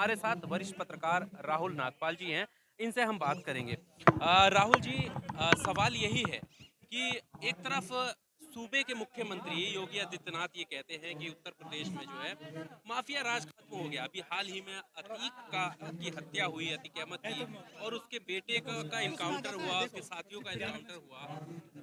हमारे साथ वरिष्ठ पत्रकार राहुल नागपाल जी हैं, इनसे हम बात करेंगे। राहुल जी, सवाल यही है कि एक तरफ सूबे के मुख्यमंत्री योगी आदित्यनाथ ये कहते हैं कि उत्तर प्रदेश में जो है माफिया राज खत्म हो गया। अभी हाल ही में की हत्या हुई, अतीक अहमद की, और उसके बेटे का इनकाउंटर हुआ, उसके साथियों का इनकाउंटर हुआ।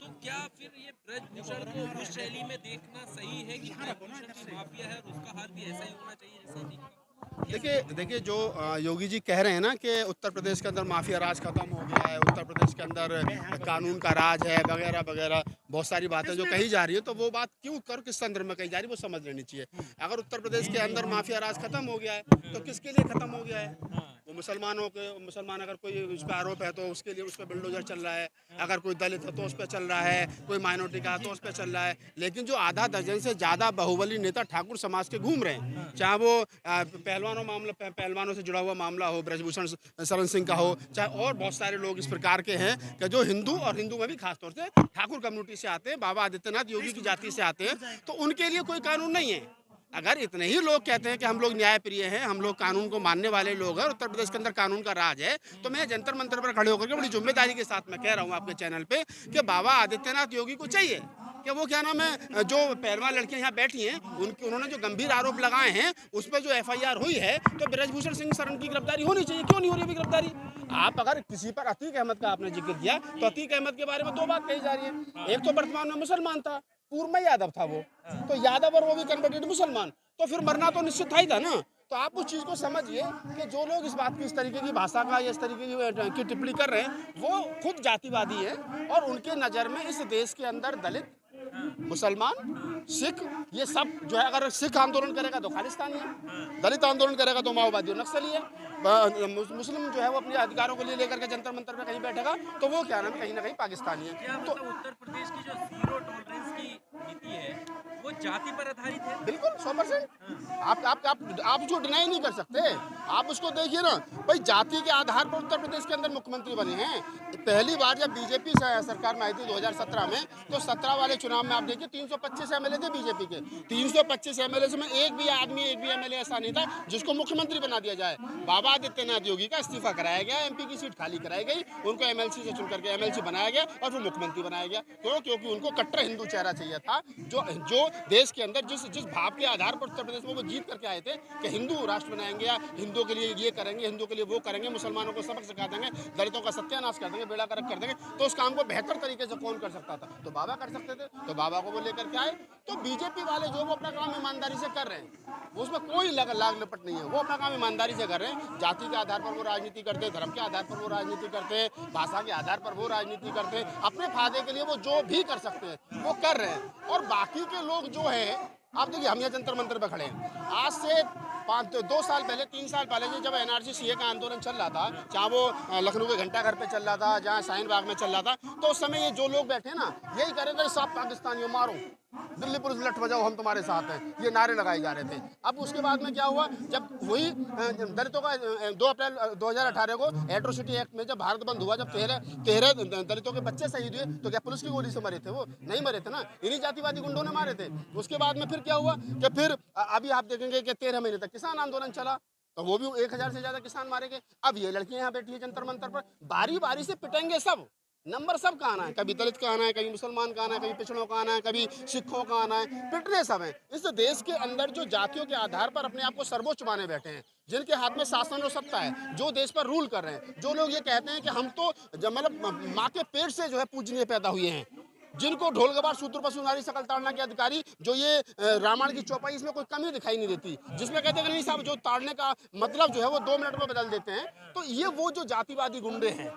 तो क्या फिर ये ब्रजभूषण को उस शैली में देखना सही है कि ब्रजभूषण भी माफिया है और उसका हाल भी ऐसा ही होना चाहिए जैसा अतीक का? कैसे देखिए देखते देखिए जो योगी जी कह रहे हैं ना कि उत्तर प्रदेश के अंदर माफिया राज खत्म हो गया है, उत्तर प्रदेश के अंदर कानून का राज है वगैरह वगैरह, बहुत सारी बातें जो कही जा रही है, तो वो बात क्यों कर किस संदर्भ में कही जा रही है वो समझ लेनी चाहिए। अगर उत्तर प्रदेश के अंदर माफिया राज खत्म हो गया है तो किसके लिए खत्म हो गया है? वो मुसलमान अगर कोई उस पर आरोप है तो उसके लिए उस पर बुलडोजर चल रहा है, अगर कोई दलित है तो उस पर चल रहा है, कोई माइनॉरिटी का है तो उस पर चल रहा है। लेकिन जो आधा दर्जन से ज़्यादा बाहुबली नेता ठाकुर समाज के घूम रहे हैं, चाहे वो पहलवानों से जुड़ा हुआ मामला हो, ब्रजभूषण शरण सिंह का हो, चाहे और बहुत सारे लोग इस प्रकार के हैं कि जो हिंदू और हिंदू में भी खासतौर से ठाकुर कम्युनिटी से आते हैं, बाबा आदित्यनाथ योगी की जाति से आते हैं, तो उनके लिए कोई कानून नहीं है। अगर इतने ही लोग कहते हैं कि हम लोग न्याय प्रिय हैं, हम लोग कानून को मानने वाले लोग हैं, उत्तर प्रदेश के अंदर कानून का राज है, तो मैं जंतर मंतर पर खड़े होकर के बड़ी जिम्मेदारी के साथ मैं कह रहा हूं आपके चैनल पे कि बाबा आदित्यनाथ योगी को चाहिए कि वो क्या नाम है, जो पहलवान लड़कियां यहाँ बैठी हैं उन्होंने जो गंभीर आरोप लगाए हैं उस पर जो एफआईआर हुई है, तो ब्रजभूषण सिंह शरण की गिरफ्तारी होनी चाहिए। क्यों नहीं हो रही अभी गिरफ्तारी? आप अगर किसी पर अतीक अहमद का आपने जिक्र किया तो अतीक अहमद के बारे में दो बात कही जा रही है। एक तो वर्तमान में मुसलमान था, पूर्व में यादव था, वो तो यादव और वो भी कन्वर्टेड मुसलमान, तो फिर मरना तो निश्चित था ही था ना। तो आप उस चीज को समझिए कि जो लोग इस बात की, इस तरीके की भाषा का या इस तरीके की टिप्पणी कर रहे हैं वो खुद जातिवादी है, और उनके नजर में इस देश के अंदर दलित, मुसलमान, सिख, ये सब जो है, अगर सिख आंदोलन करेगा तो खालिस्तानी है, दलित आंदोलन करेगा तो माओवादी और नक्सली है, मुस्लिम जो है वो अपने अधिकारों को लिए लेकर के जंतर मंतर पे कहीं बैठेगा तो वो क्या नाम है, कहीं ना कहीं पाकिस्तानी है। क्या तो मतलब उत्तर प्रदेश की जो जीरो टॉलरेंस की नीति है वो जाति पर आधारित है? बिल्कुल 100%। आप जो डिनाई नहीं कर सकते, आप उसको देखिए ना भाई, जाति के आधार पर उत्तर प्रदेश के अंदर मुख्यमंत्री बने हैं। पहली बार जब बीजेपी सरकार में आई थी 2017 में, तो 17 वाले चुनाव में आप देखिए 325 एमएलए थे बीजेपी के। 325 एमएलए में एक भी आदमी, एक भी एमएलए ऐसा नहीं था जिसको मुख्यमंत्री बना दिया जाए। बाबा आदित्यनाथ योगी का इस्तीफा कराया गया, एमपी की सीट खाली कराई गई, उनको एमएलसी से चुन करके एमएलसी बनाया गया और फिर मुख्यमंत्री बनाया गया। क्यों? क्योंकि उनको कट्टर हिंदू चेहरा चाहिए था, जो देश के अंदर जिस जिस भाव के आधार पर उत्तर प्रदेश में वो जीत करके आए थे कि हिंदू राष्ट्र बनाएंगे, या हिंदुओं के लिए ये करेंगे, हिंदुओं के लिए वो करेंगे, मुसलमानों को सबक सिखा देंगे, दलितों का सत्यानाश कर देंगे, बेड़ा गर्क कर देंगे, तो उस काम को बेहतर तरीके से कौन कर सकता था? तो बाबा कर सकते थे, तो बाबा को वो लेकर के आए। तो बीजेपी वाले जो वो अपना काम ईमानदारी से कर रहे हैं, उसमें कोई लाग लपट नहीं है, वो अपना काम ईमानदारी से कर रहे हैं। जाति के आधार पर वो राजनीति करते हैं, धर्म के आधार पर वो राजनीति करते हैं, भाषा के आधार पर वो राजनीति करते हैं, अपने फायदे के लिए वो जो भी कर सकते हैं वो कर रहे हैं। और बाकी के लोग जो है, आप देखिए हम यहाँ जंतर मंतर पर खड़े हैं, आज से 2 साल पहले, 3 साल पहले जब एनआरसी सीए का आंदोलन चल रहा था, चाहे वो लखनऊ के घंटा घर पे चल रहा था, जहाँ शाहीन बाग में चल रहा था, तो उस समय ये जो लोग बैठे ना, यही कह रहे थे सब पाकिस्तानियों मारो, दिल्ली पुलिस लठ बजाओ, हम तुम्हारे साथ हैं, ये नारे लगाए जा रहे थे। अब उसके बाद में क्या हुआ, जब वही दलितों का 2 अप्रैल 2018 को एट्रोसिटी एक्ट में जब भारत बंद हुआ, जब 13 दलितों के बच्चे शहीद हुए, तो क्या पुलिस की गोली से मरे थे? वो नहीं मरे थे ना, इन्हीं जातिवादी गुंडों ने मारे थे। उसके बाद में फिर क्या हुआ कि फिर अभी आप देखेंगे कि 13 महीने तक किसान आंदोलन चला, तो वो भी 1000 से ज्यादा किसान मारे गए। अब ये लड़कियां यहाँ बैठी है जंतर मंतर पर, बारी बारी से पिटेंगे सब, नंबर सब का आना है, कभी दलित का आना है, कभी मुसलमान का आना है, कभी पिछड़ों का आना है, कभी सिखों का आना है, पिटने सब हैं। इस देश के अंदर जो जातियों के आधार पर अपने आप को सर्वोच्च माने बैठे हैं, जिनके हाथ में शासन और सत्ता है, जो देश पर रूल कर रहे हैं, जो लोग ये कहते हैं कि हम तो मतलब माँ के पेट से जो है पूजनीय पैदा हुए हैं, जिनको ढोल गवार सूत्र पर सुनारी सकल ताड़ना के अधिकारी, जो ये रामायण की चौपाई, इसमें कोई कमी दिखाई नहीं देती, जिसमें कहते हैं कि नहीं साहब, जो ताड़ने का मतलब जो है वो 2 मिनट में बदल देते हैं। तो ये वो जो जातिवादी गुंडे हैं,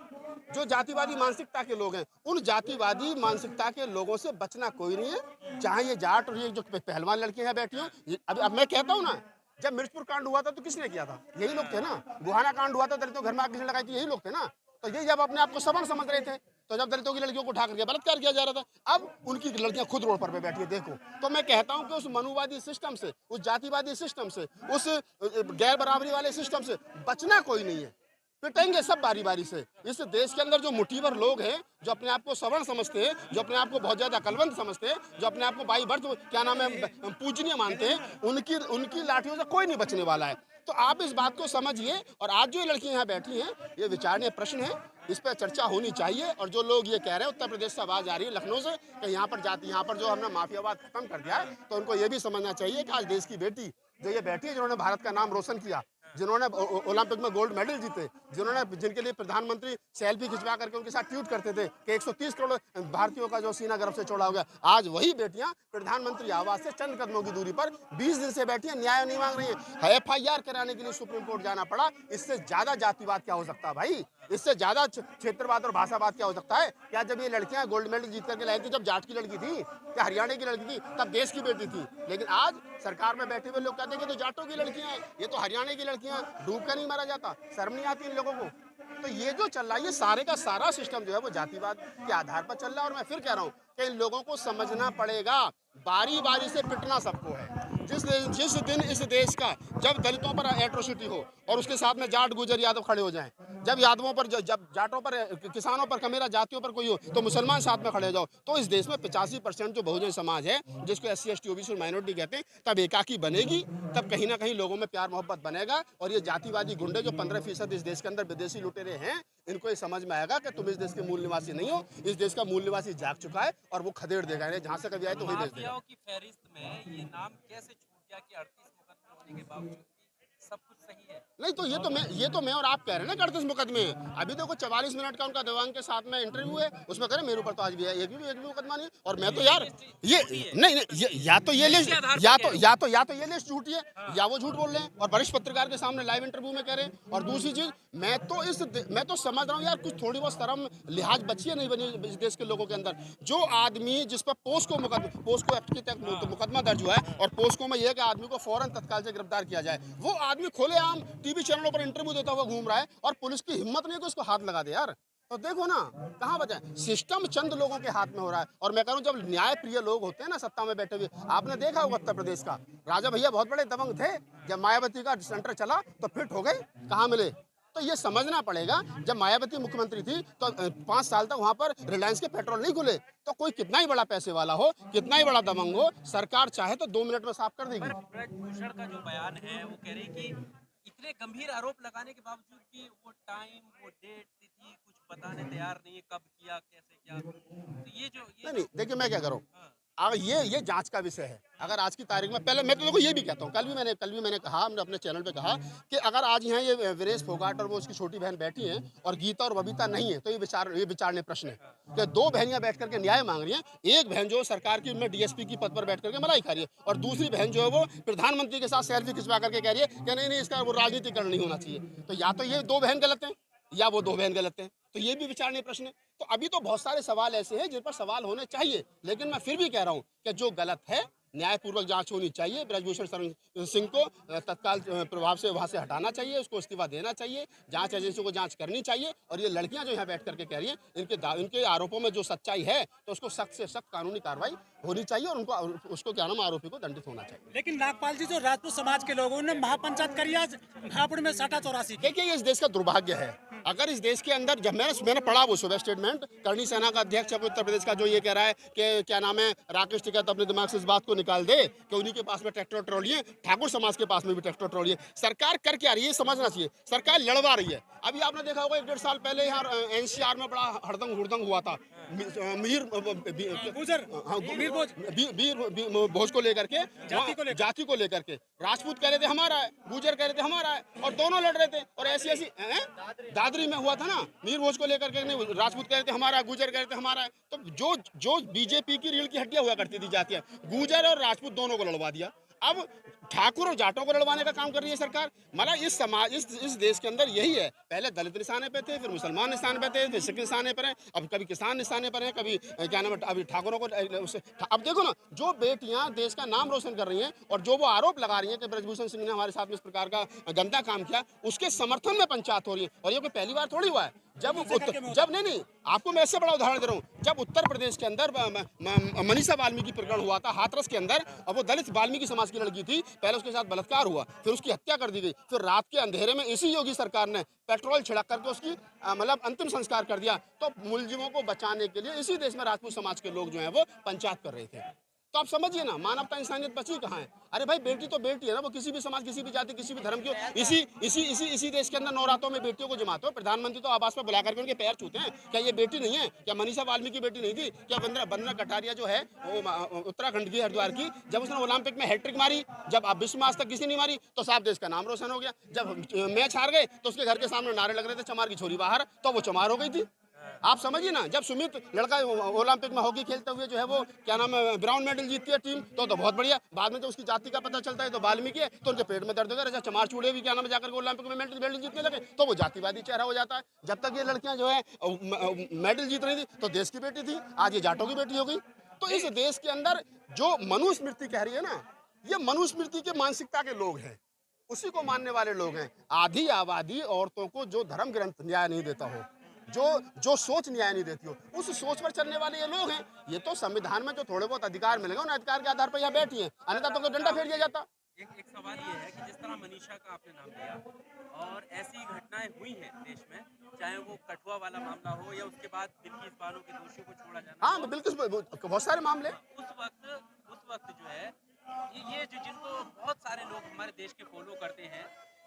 जो जातिवादी मानसिकता के लोग हैं, उन जातिवादी मानसिकता के लोगों से बचना कोई नहीं है। चाहे ये जाट और ये जो पहलवान लड़के हैं बैठी हो, अब मैं कहता हूँ ना, जब मिर्चपुर कांड हुआ था तो किसने किया था? यही लोग थे ना। गुहाना कांड हुआ था, दलितों घर में आग किसने लगाई थी? यही लोग थे ना। तो ये जब अपने आप को सवर्ण समझ रहे थे, तो जब दलितों की लड़कियों को उठा करके बलात्कार किया जा रहा था, अब उनकी लड़कियां खुद रोड पर बैठी है, देखो। तो मैं कहता हूं कि उस मनुवादी सिस्टम से, उस जातिवादी सिस्टम से, उस गैर बराबरी वाले सिस्टम से बचना कोई नहीं है। पिटेंगे सब बारी बारी से। इस देश के अंदर जो मुट्ठी भर लोग हैं, जो अपने आप को सवर्ण समझते हैं, जो अपने आप को बहुत ज्यादा अकलमंद समझते हैं, जो अपने आप को बाई बर्थ क्या नाम है पूजनीय मानते हैं, उनकी उनकी लाठियों से कोई नहीं बचने वाला है। तो आप इस बात को समझिए। और आज जो ये लड़कियां यहाँ बैठी हैं, ये विचारणीय प्रश्न है, इस पर चर्चा होनी चाहिए। और जो लोग ये कह रहे हैं उत्तर प्रदेश से आवाज आ रही है लखनऊ से कि यहाँ पर जाती, यहाँ पर जो हमने माफियावाद खत्म कर दिया है, तो उनको ये भी समझना चाहिए कि आज देश की बेटी जो ये बैठी है, जिन्होंने भारत का नाम रोशन किया, जिन्होंने ओलंपिक में गोल्ड मेडल जीते, जिनके लिए प्रधानमंत्री सेल्फी खिंचवा करके उनके साथ ट्वीट करते थे कि 130 करोड़ भारतीयों का जो सीना गर्व से चौड़ा हो गया, आज वही बेटियां प्रधानमंत्री आवास से चंद कदमों की दूरी पर 20 दिन से बैठी हैं, न्याय नहीं मांग रही हैं। FIR कराने के लिए सुप्रीम कोर्ट जाना पड़ा। इससे ज्यादा जातिवाद क्या हो सकता है भाई? इससे ज्यादा क्षेत्रवाद और भाषावाद क्या हो सकता है? क्या जब ये लड़कियां गोल्ड मेडल जीत करके लाई थी, जब जाट की लड़की थी, क्या हरियाणा की लड़की थी, तब देश की बेटी थी। लेकिन आज सरकार में बैठे हुए लोग कहते हैं कि तो जाटों की लड़कियां हैं, ये तो हरियाणा की लड़कियां, डूब कर नहीं मारा जाता। शर्म नहीं आती इन लोगों को? तो ये जो चल रहा है, ये सारे का सारा सिस्टम जो है वो जातिवाद के आधार पर चल रहा है। और मैं फिर कह रहा हूँ कि इन लोगों को समझना पड़ेगा, बारी बारी से पिटना सबको है। जिस दिन इस देश का जब दलितों पर एट्रोसिटी हो और उसके साथ में जाट गुजर यादव खड़े हो जाएं, जब यादवों पर, जब जाटों पर, किसानों पर, कमेरा जातियों पर कोई हो तो मुसलमान साथ में खड़े हो जाओ, तो इस देश में 85% जो बहुजन समाज है, जिसको SC ST OBC और माइनॉरिटी कहते हैं, तब एकाकी बनेगी, तब कहीं ना कहीं लोगों में प्यार मोहब्बत बनेगा। और ये जातिवादी गुंडे जो 15% इस देश के अंदर विदेशी लुटेरे हैं, इनको ये समझ में आएगा कि तुम इस देश के मूल निवासी नहीं हो। इस देश का मूल निवासी जाग चुका है और वो खदेड़ देगा, जहाँ से कभी आए तो वही भेज देगा। माफियाओं की फहरिस्त में ये नाम कैसे छूट गया कि 38 मुकदमे होने के बावजूद भी सब कुछ सही है? नहीं तो ये तो मैं और आप कह रहे हैं ना 38 मुकदमे। अभी देखो 44 मिनट का उनका देवांग के साथ में इंटरव्यू है, उसमें कह रहे मेरे ऊपर तो आज भी है एक भी मुकदमा नहीं। और मैं तो यार ये नहीं या तो ये लिस्ट या तो ये लिस्ट झूठी है, या वो झूठ बोल रहे हैं और वरिष्ठ पत्रकार के सामने लाइव इंटरव्यू में कह रहे हैं। और दूसरी चीज, मैं तो समझ रहा हूँ यार, कुछ थोड़ी बहुत शर्म लिहाज बची है नहीं बनी इस देश के लोगों के अंदर। जो आदमी जिस पर पोस्को एक्ट के तहत मुकदमा दर्ज हुआ है, और पोस्को में यह कि आदमी को फौरन तत्काल से गिरफ्तार किया जाए, वो आदमी खुलेआम टीवी चैनलों पर इंटरव्यू देता हुआ घूम रहा है और पुलिस की हिम्मत नहीं कि उसको हाथ लगा दे यार। तो देखो ना कहाँ बचा है। सिस्टम चंद लोगों के हाथ में हो रहा है। और मैं कह रहा हूँ, जब न्याय प्रिय लोग होते हैं ना सत्ता में बैठे हुए, आपने देखा होगा उत्तर प्रदेश का राजा भैया बहुत बड़े दबंग थे, जब मायावती का सेंटर चला तो फिट हो गए, कहाँ मिले। तो ये समझना पड़ेगा, जब मायावती मुख्यमंत्री थी तो 5 साल तक वहां पर रिलायंस के पेट्रोल नहीं खुले। तो कोई कितना ही बड़ा पैसे वाला हो, कितना ही बड़ा दबंग हो, सरकार चाहे तो 2 मिनट में साफ कर देगी। ब्रजभूषण का जो बयान है वो कह रहे हैं कि इतने गंभीर आरोप लगाने के बावजूद भी वो टाइम, वो डेट, तिथि कुछ बताने तैयार नहीं है, कब किया, कैसे किया। तो ये नहीं देखिए, मैं क्या करूँ, अब ये जांच का विषय है। अगर आज की तारीख में, पहले मैं तो देखो ये भी कहता हूँ, कल भी मैंने कहा, हमने अपने चैनल पे कहा कि अगर आज यहाँ ये वीरेश फोगाट और वो उसकी छोटी बहन बैठी हैं और गीता और बबीता नहीं है, तो ये विचारने प्रश्न है कि 2 बहनियां बैठ करके न्याय मांग रही हैं। एक बहन जो सरकार की उनमें DSP की पद पर बैठ करके मलाई खा रही है, और दूसरी बहन जो है वो प्रधानमंत्री के साथ सेल्फी खिंचवा करके कह रही है कि नहीं इसका वो राजनीतिकरण नहीं होना चाहिए। तो या तो ये 2 बहन गलत हैं या वो 2 बहन गलत हैं। तो ये भी विचारणीय प्रश्न है। तो अभी तो बहुत सारे सवाल ऐसे हैं जिन पर सवाल होने चाहिए, लेकिन मैं फिर भी कह रहा हूं कि जो गलत है न्यायपूर्वक जांच होनी चाहिए। ब्रजभूषण सिंह को तत्काल प्रभाव से वहां से हटाना चाहिए, उसको इस्तीफा देना चाहिए, जांच एजेंसी को जांच करनी चाहिए। और ये लड़कियां जो यहाँ बैठ करके कह रही हैं, इनके आरोपों में जो सच्चाई है तो उसको सख्त से सख्त कानूनी कार्रवाई होनी चाहिए और उसको क्या नाम, आरोपी को दंडित होना चाहिए। लेकिन नागपाल जी, जो राजपूत समाज के लोगों ने महापंचायत करी आज हापुड़ में 84। देखिए, ये इस देश का दुर्भाग्य है। अगर इस देश के अंदर, जब मैंने पढ़ा वो सुबह स्टेटमेंट, करणी सेना का अध्यक्ष उत्तर प्रदेश का, जो ये कह रहा है कि क्या नाम है, राकेश टिकैत अपने दिमाग से इस बात को निकाल दे कि उन्हीं के पास में ट्रैक्टर ट्रॉली है, ठाकुर समाज के पास में भी ट्रैक्टर ट्रॉली है। सरकार कर क्या रही है, समझना चाहिए। सरकार लड़वा रही है। अभी आपने देखा होगा 1-1.5 साल पहले यहाँ NCR में बड़ा हड़दंग हुड़दंग हुआ था, भोज को लेकर के, जाति को लेकर के। राजपूत कह रहे थे हमारा है, गुजर कह रहे थे हमारा है, और दोनों लड़ रहे थे। और ऐसी दादरी में हुआ था ना, मीर भोज को लेकर के, नहीं राजपूत कह रहे थे हमारा, गुजर कह रहे थे हमारा है। तो जो बीजेपी की रीढ़ की हड्डियां हुआ करती थी जातियां, गुजर और राजपूत दोनों को लड़वा दिया। अब ठाकुर और जाटों को लड़वाने का काम कर रही है सरकार। मतलब इस देश के अंदर यही है। पहले दलित निशाने पे थे, फिर मुसलमान निशाने पे थे, फिर सिख निशाने पर हैं, अब कभी किसान निशाने पर हैं, कभी क्या नाम है, अभी ठाकुरों को। अब देखो ना, जो बेटियां देश का नाम रोशन कर रही हैं और जो वो आरोप लगा रही हैं कि ब्रजभूषण सिंह ने हमारे साथ में इस प्रकार का गंदा काम किया, उसके समर्थन में पंचायत हो रही है। और ये कोई पहली बार थोड़ी हुआ है। जब नहीं, आपको मैं इससे बड़ा उदाहरण दे रहा हूँ। जब उत्तर प्रदेश के अंदर मनीषा वाल्मीकि प्रकरण हुआ था हाथरस के अंदर, और वो दलित वाल्मीकि समाज की लड़की थी, पहले उसके साथ बलात्कार हुआ, फिर उसकी हत्या कर दी गई, फिर रात के अंधेरे में इसी योगी सरकार ने पेट्रोल छिड़क करके उसकी मतलब अंतिम संस्कार कर दिया। तो मुलजिमों को बचाने के लिए इसी देश में राजपूत समाज के लोग जो हैं वो पंचायत कर रहे थे। तो आप समझिए ना, मानवता इंसानियत बची कहाँ है? अरे भाई, बेटी तो बेटी है ना, वो किसी भी समाज, किसी भी जाति, किसी भी धर्म की हो। इसी देश के अंदर नवरात्रों में बेटियों को जमाते हो। प्रधानमंत्री तो आवास पर बुला करके उनके पैर छूते हैं। क्या ये बेटी नहीं है? क्या मनीषा वाल्मीकि बेटी नहीं थी? क्या वंदना कटारिया जो है वो उत्तराखंड की, हरिद्वार की, जब उसने ओलंपिक में हैट्रिक मारी, जब अब विश्व में आज तक किसी नहीं मारी, तो साफ देश का नाम रोशन हो गया। जब मैच हार गए तो उसके घर के सामने नारे लग रहे थे, चमार की छोरी बाहर, तो वो चमार हो गई थी। आप समझिए ना, जब सुमित लड़का ओलंपिक में हॉकी खेलते हुए जो है वो क्या नाम है ब्राउन मेडल जीतती है टीम, तो बहुत बढ़िया। बाद में तो उसकी जाति का पता चलता है तो वाल्मीकि है, तो उनके पेट में दर्द हो गया। चमार चूड़े भी क्या नाम है जाकर ओलंपिक में मेडल जीतने लगे, तो वो जातिवादी चेहरा हो जाता है। जब तक ये लड़कियां जो है मेडल जीत रही थी तो देश की बेटी थी, आज ये जाटों की बेटी हो गई। तो इस देश के अंदर जो मनुस्मृति कह रही है ना, ये मनुस्मृति के मानसिकता के लोग हैं, उसी को मानने वाले लोग हैं। आधी आबादी औरतों को जो धर्म ग्रंथ न्याय नहीं देता हो, जो सोच न्याय नहीं देती हो, उस सोच पर चलने वाले ये लोग हैं। ये तो संविधान में जो थोड़े बहुत अधिकार मिलेंगे उन अधिकार के आधार पर यहाँ बैठी है, अन्यथा तो डंडा फेर दिया जाता। एक सवाल ये है कि जिस तरह मनीषा का आपने नाम लिया और ऐसी घटनाएं हुई हैं देश में, चाहे वो कठुआ वाला मामला हो या उसके बाद बिल्किस बानो के दोषियों को छोड़ा जाना। हाँ, बिल्कुल, बहुत सारे मामले उस वक्त जो है ये जो जिनको बहुत सारे लोग हमारे देश के फॉलो करते हैं,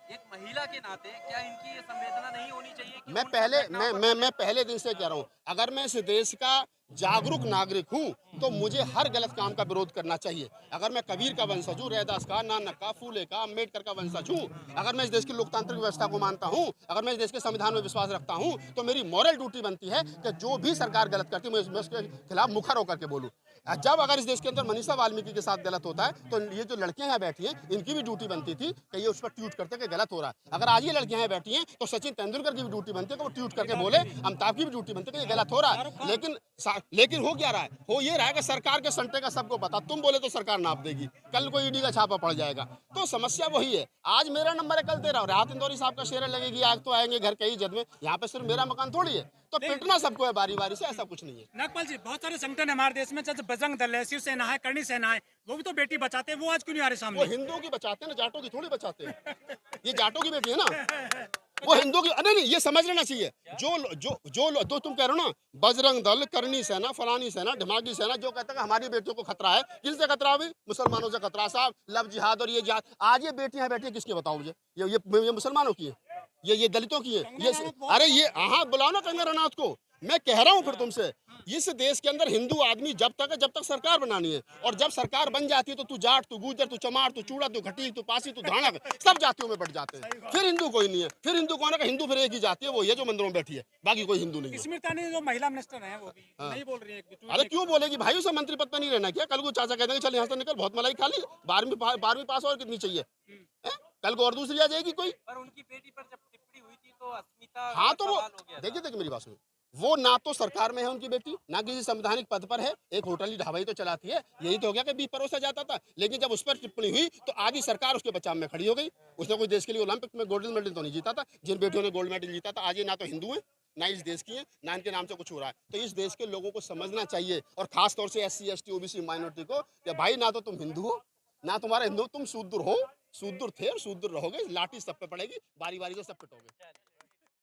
एक महिला के नाते क्या इनकी ये संवेदना नहीं होनी चाहिए कि मैं पहले दिन से कह रहा हूँ, अगर मैं इस देश का जागरूक नागरिक हूँ तो मुझे हर गलत काम का विरोध करना चाहिए। अगर मैं कबीर का वंशज हूँ, रैदास का, नानक का, फूले का, अम्बेडकर का वंशज हूँ, अगर मैं इस देश की लोकतांत्रिक व्यवस्था को मानता हूँ, अगर मैं इस देश के संविधान में विश्वास रखता हूँ, तो मेरी मॉरल ड्यूटी बनती है कि जो भी सरकार गलत करती है मैं उसके खिलाफ मुखर होकर के बोलूँ। जब अगर इस देश के अंदर मनीषा वाल्मीकि के साथ गलत होता है तो ये जो लड़कियां यहाँ बैठी हैं इनकी भी ड्यूटी बनती थी कि ये उस पर ट्वीट करते कि गलत हो रहा है। अगर आज ये लड़कियां यहाँ बैठी हैं तो सचिन तेंदुलकर की भी ड्यूटी बनती है कि वो ट्वीट करके बोले, अमिताभ की भी ड्यूटी बनती है कि ये गलत हो रहा है। लेकिन हो क्या रहा है? हो ये रहा है कि सरकार के संटे का सबको पता, तुम बोले तो सरकार नाप देगी, कल को ईडी का छापा पड़ जाएगा। तो समस्या वही है, आज मेरा नंबर है कल तेरा, राहत इंदौरी साहब का शेयर लगेगी, आग तो आएंगे घर के ही जद में। यहाँ पे सिर्फ मेरा मकान थोड़ी है, तो पिटना सबको है बारी बारी से, ऐसा कुछ नहीं है। नागपाल जी, बहुत सारे संगठन है हमारे देश में, जैसे बजरंग दल है, शिवसेना है, करणी सेना है, वो भी तो बेटी बचाते हैं, वो आज क्यों नहीं आ रहे वो सामने? हिंदुओं की बचाते हैं ना, जाटों की थोड़ी बचाते हैं। ये जाटों की बेटी है ना, वो हिंदुओं की। नहीं, ये समझ लेना चाहिए। जो तुम कह रहे हो ना, बजरंग दल, करणी सेना, फलानी सेना, ढिमागी सेना, जो कहता है हमारी बेटियों को खतरा है, किससे खतरा है? मुसलमानों से खतरा साहब, लव जिहाद और ये जिहाद। आज ये बेटियां बैठी है किसकी बताओ मुझे? ये मुसलमानों की है, ये दलितों की है, ये अरे ये हाँ बुलाओ ना कंगना रनौत को। मैं कह रहा हूँ फिर तुमसे, इस देश के अंदर हिंदू आदमी जब तक सरकार बनानी है, और जब सरकार बन जाती है तो तू जाट, तू गुजर, तू चमार, तू चूड़ा, तू घटी, तू पासी, तू धानक, सब जातियों में बढ़ जाते हैं। फिर हिंदू कोई नहीं है, फिर हिंदू कौन है? हिंदू फिर एक ही जाति है, वो ये जो मंदिरों में बैठी है, बाकी कोई हिंदू नहीं है। स्मृति ईरानी जो महिला मिनिस्टर है वो भी नहीं बोल रही है। अरे क्यों बोलेगी भाई? उसे मंत्री पद पर नहीं रहना क्या? कल को चाचा कहते हैं चल यहाँ से निकल, बहुत मलाई खा ली, 12वीं पास और कितनी चाहिए? कल को और दूसरी आ जाएगी कोई। पर उनकी बेटी पर जब टिप्पणी हुई थी तो अस्मिता हाँ, तो वो देखिए मेरी बात सुनो, वो ना तो सरकार में है उनकी बेटी, ना किसी संवैधानिक पद पर है, एक होटल ढाबा तो चलाती है। यही तो हो गया कि बीफ परोसा जाता था, लेकिन जब उस पर टिप्पणी हुई तो आधी सरकार उसके बचाव में खड़ी हो गई। उसने कोई देश के लिए ओलंपिक में गोल्ड मेडल तो नहीं जीता था, जिन बेटियों ने गोल्ड मेडल जीता था आज ये ना तो हिंदू है, ना इस देश की है, ना इनके नाम से कुछ हो रहा है। तो इस देश के लोगों को समझना चाहिए, और खास तौर से SC ST OBC माइनॉरिटी को, कि भाई ना तो तुम हिंदू हो, ना तुम्हारा हिंदू, तुम शूद्र हो, शूद्र थे और शूद्र रहोगे। लाठी सब पे पड़ेगी, बारी बारी से सब पिटोगे।